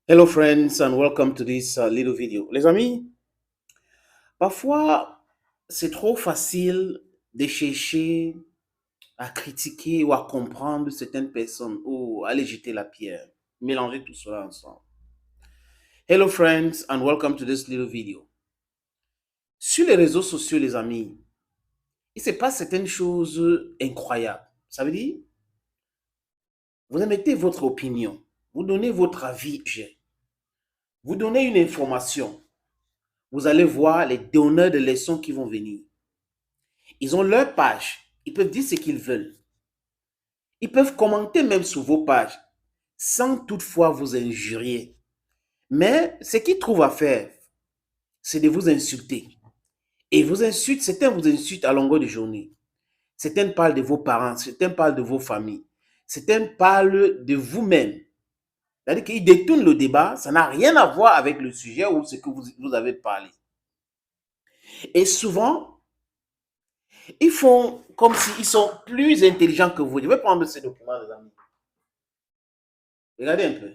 Hello friends and welcome to this little video. Les amis, parfois c'est trop facile de chercher à critiquer ou à comprendre certaines personnes ou à aller jeter la pierre, mélanger tout cela ensemble. Hello friends and welcome to this little video. Sur les réseaux sociaux, les amis, il se passe certaines choses incroyables. Ça veut dire, vous émettez votre opinion, vous donnez votre avis, vous donnez une information. Vous allez voir les donneurs de leçons qui vont venir. Ils ont leur page. Ils peuvent dire ce qu'ils veulent. Ils peuvent commenter même sur vos pages sans toutefois vous injurier. Mais ce qu'ils trouvent à faire, c'est de vous insulter. Et vous insultent, certains vous insultent à longueur de journée. Certains parlent de vos parents, certains parlent de vos familles. Certains parlent de vous-même. C'est-à-dire qu'ils détournent le débat, ça n'a rien à voir avec le sujet ou ce que vous avez parlé. Et souvent, ils font comme s'ils sont plus intelligents que vous. Je vais prendre ces documents, les amis. Regardez un peu.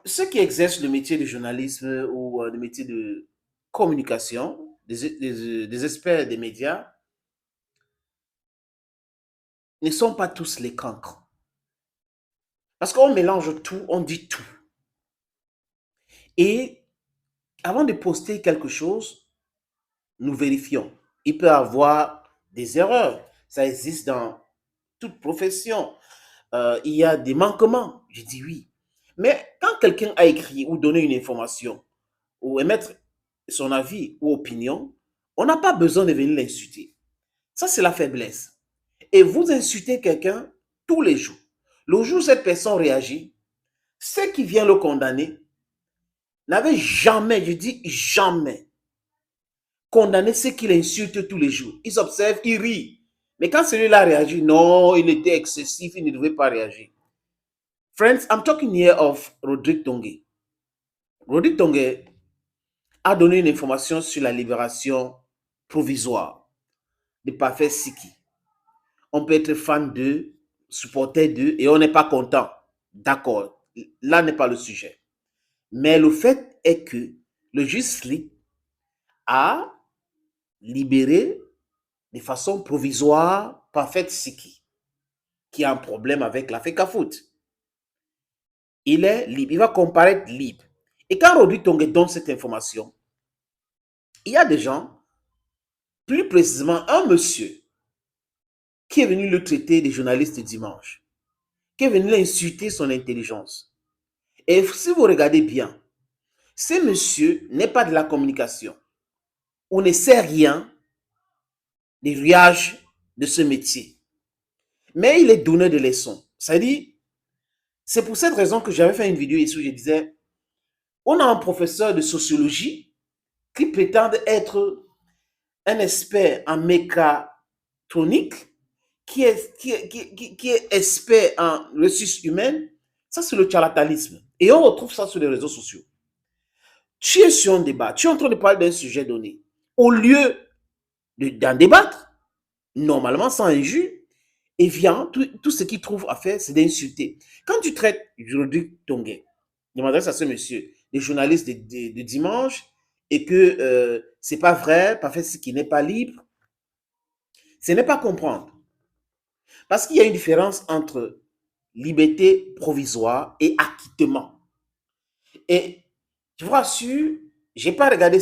Ceux qui exercent le métier de journalisme ou le métier de communication, des experts des médias, ne sont pas tous les cancres. Parce qu'on mélange tout, on dit tout. Et avant de poster quelque chose, nous vérifions. Il peut y avoir des erreurs. Ça existe dans toute profession. Il y a des manquements. Je dis oui. Mais quand quelqu'un a écrit ou donné une information ou émettre son avis ou opinion, on n'a pas besoin de venir l'insulter. Ça, c'est la faiblesse. Et vous insultez quelqu'un tous les jours. Le jour où cette personne réagit, ceux qui viennent le condamner n'avaient jamais, je dis jamais, condamné ceux qui l'insultent tous les jours. Ils observent, ils rient. Mais quand celui-là réagit, non, il était excessif, il ne devait pas réagir. Friends, I'm talking here of Rodrigue Tongue. Rodrigue Tongue a donné une information sur la libération provisoire de Parfait Siki. On peut être fan d'eux, supporter d'eux et on n'est pas content. D'accord, là n'est pas le sujet. Mais le fait est que le juge Slick a libéré de façon provisoire Parfait Siki, qui a un problème avec la FECAFOOT. Il est libre, il va comparaître libre. Et quand Rodrigue Tongue donne cette information, il y a des gens, plus précisément un monsieur, qui est venu le traiter des journalistes dimanche, qui est venu l'insulter son intelligence. Et si vous regardez bien, ce monsieur n'est pas de la communication. On ne sait rien des rouages de ce métier. Mais il est donneur de leçons. C'est-à-dire, c'est pour cette raison que j'avais fait une vidéo ici où je disais, on a un professeur de sociologie qui prétend être un expert en mécatronique, qui est expert en ressources humaines. Ça, c'est le charlatanisme. Et on retrouve ça sur les réseaux sociaux. Tu es sur un débat, tu es en train de parler d'un sujet donné. Au lieu d'en débattre, normalement sans injure, et vient, tout ce qu'il trouve à faire, c'est d'insulter. Quand tu traites Rodrigue Tongue, je m'adresse à ce monsieur, les journalistes de dimanche, et que c'est pas vrai, parfait, ce qui n'est pas libre, ce n'est pas comprendre. Parce qu'il y a une différence entre liberté provisoire et acquittement. Et je vous rassure, je n'ai pas regardé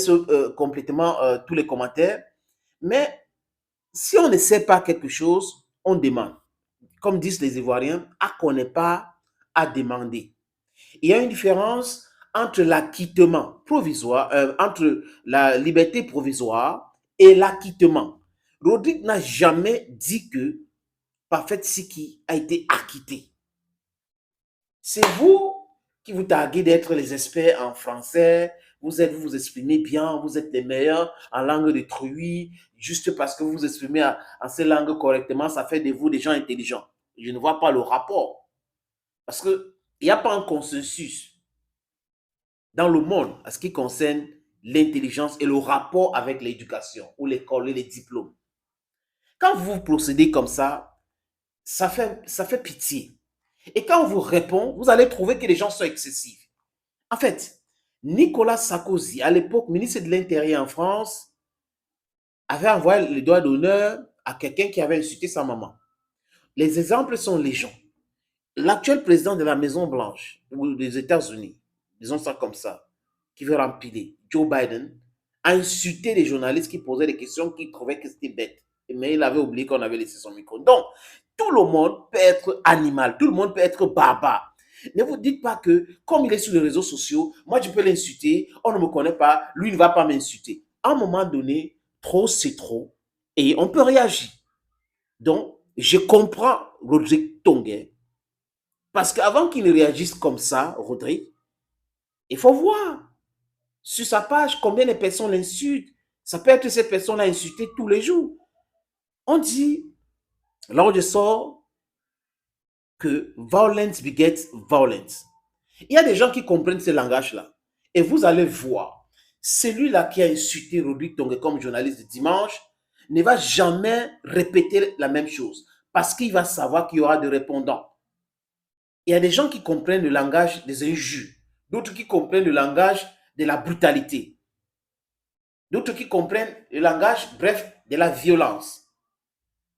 complètement tous les commentaires, mais si on ne sait pas quelque chose, on demande. Comme disent les Ivoiriens, à connaît pas, à demander. Il y a une différence entre l'acquittement provisoire, entre la liberté provisoire et l'acquittement. Rodrigue n'a jamais dit que Parfait Siki a été acquitté. C'est vous qui vous targuez d'être les experts en français, vous vous exprimez bien, vous êtes les meilleurs en langue de truie, juste parce que vous vous exprimez en ces langues correctement, ça fait de vous des gens intelligents. Je ne vois pas le rapport. Parce qu'il n'y a pas un consensus dans le monde en ce qui concerne l'intelligence et le rapport avec l'éducation ou l'école et les diplômes. Quand vous procédez comme ça fait pitié. Et quand on vous répond, vous allez trouver que les gens sont excessifs. En fait, Nicolas Sarkozy, à l'époque, ministre de l'Intérieur en France, avait envoyé le doigt d'honneur à quelqu'un qui avait insulté sa maman. Les exemples sont légion. L'actuel président de la Maison-Blanche, ou des États-Unis, disons ça comme ça, qui veut rempiler, Joe Biden, a insulté les journalistes qui posaient des questions qui trouvaient que c'était bête. Mais il avait oublié qu'on avait laissé son micro. Donc, tout le monde peut être animal, tout le monde peut être barbare. Ne vous dites pas que, comme il est sur les réseaux sociaux, moi je peux l'insulter, on ne me connaît pas, lui ne va pas m'insulter. À un moment donné, trop c'est trop, et on peut réagir. Donc, je comprends Rodrigue Tonguet, parce qu'avant qu'il ne réagisse comme ça, Rodrigue, il faut voir sur sa page combien de personnes l'insultent. Ça peut être cette personne-là insultée tous les jours. On dit, lors je sors, que violence begets violence. Il y a des gens qui comprennent ce langage-là. Et vous allez voir, celui-là qui a insulté Rodrigue Tonguet comme journaliste de dimanche ne va jamais répéter la même chose parce qu'il va savoir qu'il y aura des répondants. Il y a des gens qui comprennent le langage des injures, d'autres qui comprennent le langage de la brutalité, d'autres qui comprennent le langage, bref, de la violence.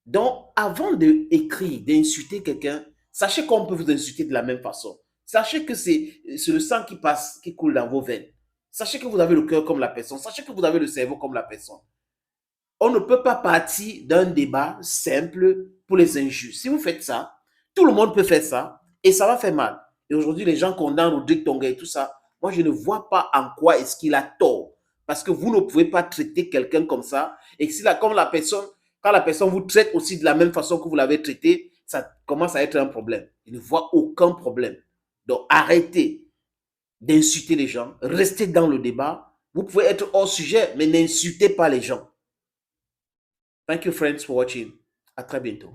Donc, avant d'écrire, d'insulter quelqu'un, sachez qu'on peut vous insulter de la même façon. Sachez que c'est le sang qui passe, qui coule dans vos veines. Sachez que vous avez le cœur comme la personne. Sachez que vous avez le cerveau comme la personne. On ne peut pas partir d'un débat simple pour les injures. Si vous faites ça, tout le monde peut faire ça et ça va faire mal. Et aujourd'hui, les gens condamnent Rodrigue Tonguet et tout ça. Moi, je ne vois pas en quoi est-ce qu'il a tort. Parce que vous ne pouvez pas traiter quelqu'un comme ça. Et si là, comme la personne, quand la personne vous traite aussi de la même façon que vous l'avez traité, ça commence à être un problème. Je ne vois aucun problème. Donc, arrêtez d'insulter les gens. Restez dans le débat. Vous pouvez être hors sujet, mais n'insultez pas les gens. Thank you, friends, for watching. À très bientôt.